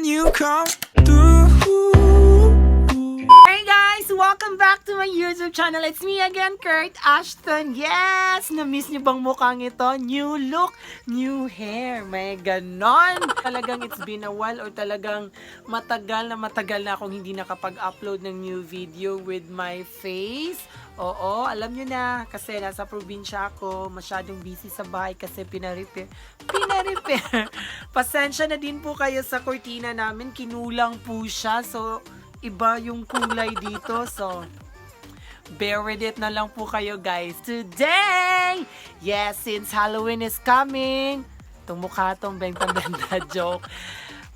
you come through. Hey guys! Welcome back to my YouTube channel. It's me again, Kurt Ashton. Yes! Na-miss niyo bang mukhang ito? New look, new hair. May ganon. Talagang it's been a while or talagang matagal na akong hindi nakapag-upload ng new video with my face. Oo, alam nyo na, kasi nasa probinsya ako, masyadong busy sa bahay kasi pinarepair. Pasensya na din po kayo sa kortina namin, kinulang po siya, so iba yung kulay dito, so bear with it na lang po kayo guys. Today, yes, since Halloween is coming, tumukha tong benta-benta joke.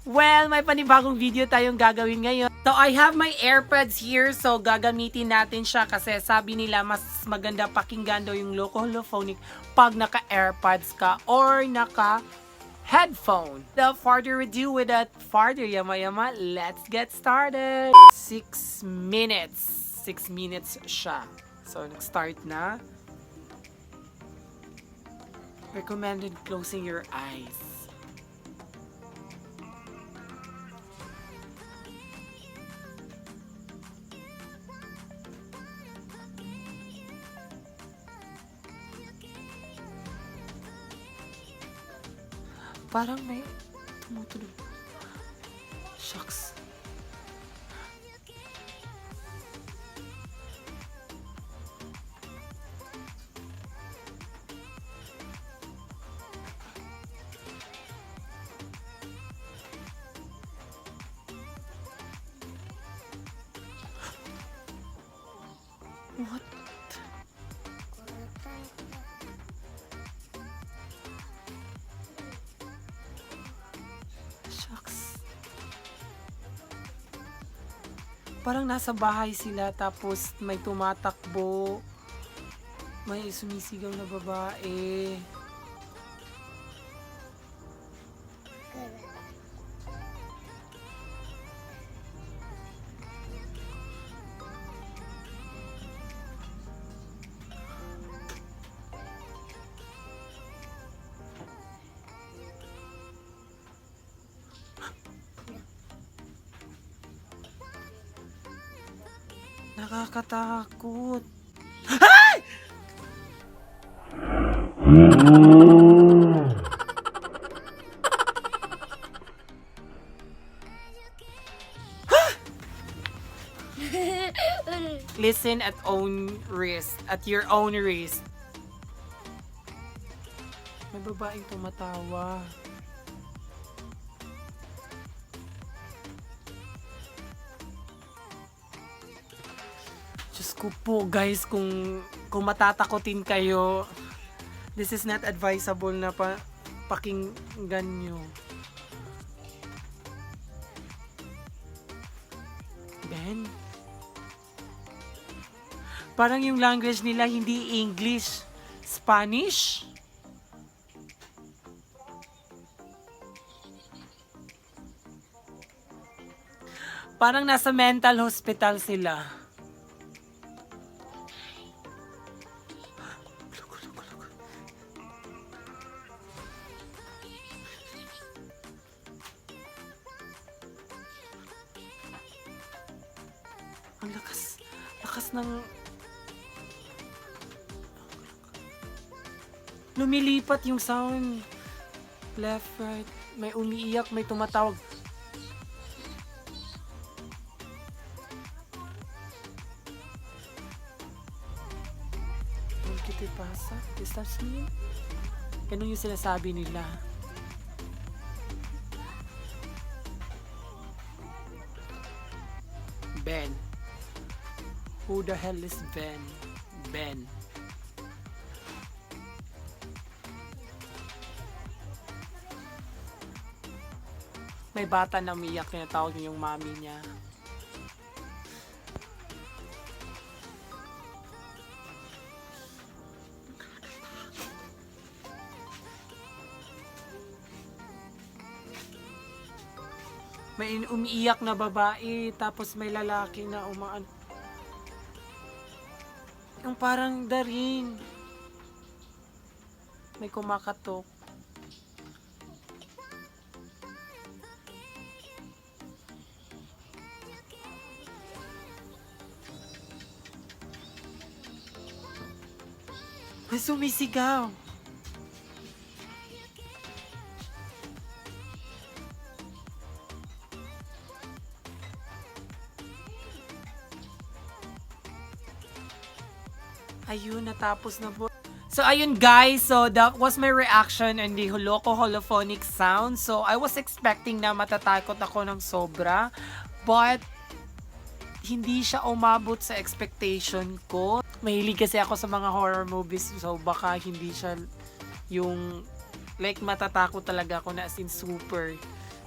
Well, may panibagong video tayong gagawin ngayon. So, I have my AirPods here. So, gagamitin natin siya kasi sabi nila mas maganda pakinggan daw yung Loco Holophonic pag naka-AirPods ka or naka-headphone. Without further ado, without further yama-yama, let's get started. 6 minutes. 6 minutes siya. So, nag-start na. Recommended closing your eyes. Parang may tumutunog. Shucks. What? Parang nasa bahay sila tapos may tumatakbo. May sumisigaw na babae. Nakakatakot. Ay! Listen at your own risk. May babaeng tumatawa. Diyos ko po guys, kung matatakotin kayo, this is not advisable na pakinggan nyo. Ben? Parang yung language nila hindi English, Spanish? Parang nasa mental hospital sila. Ang lakas ng lumilipat yung sound. Left, right, may umiiyak, may tumatawag. ¿Qué te pasa? ¿Estás bien? Ganun yung sinasabi nila. Ben. Who the hell is Ben? Ben. May bata na umiyak, tinatawag niya yung mami niya. May umiiyak na babae, tapos may lalaki na umaan. Yung parang daring. May kumakatok. May sumisigaw. Ayun, natapos na po. So, ayun guys. So, that was my reaction on the Loco Holophonic sound. So, I was expecting na matatakot ako ng sobra. But, hindi siya umabot sa expectation ko. Mahilig kasi ako sa mga horror movies. So, baka hindi siya yung like matatakot talaga ako na as in super.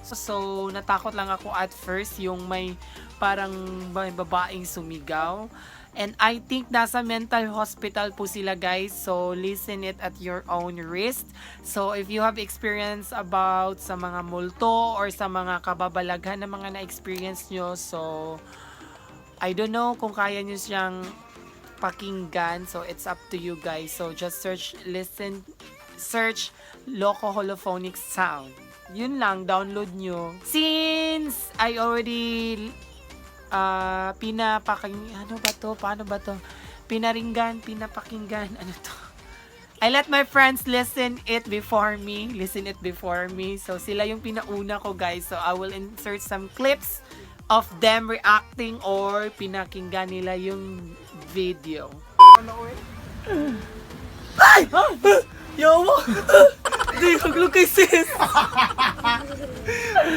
So, natakot lang ako at first yung may parang may babaeng sumigaw. And I think nasa mental hospital po sila guys. So, listen it at your own risk. So, if you have experience about sa mga multo or sa mga kababalaghan na mga na-experience nyo. So, I don't know kung kaya nyo siyang pakinggan. So, it's up to you guys. So, just search Loco Holophonic sound. Yun lang, download nyo. Since I already pinapakinggan, ano to? I let my friends listen it before me. So, sila yung pinauna ko, guys. So, I will insert some clips of them reacting or pinakinggan nila yung video. Ay! Yawa! Di, haglog kay sis!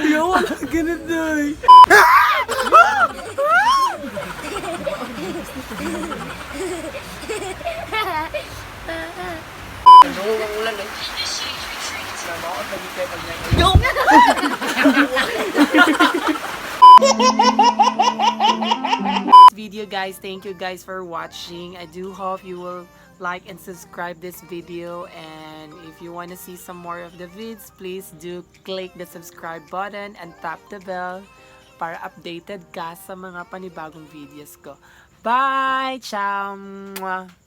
Yawa, ganun doy! Ang ulan eh. Yo! Video guys, thank you guys for watching. I do hope you will like and subscribe this video, and if you want to see some more of the vids, please do click the subscribe button and tap the bell para updated ka sa mga panibagong videos ko. Bye! Ciao! Mwah!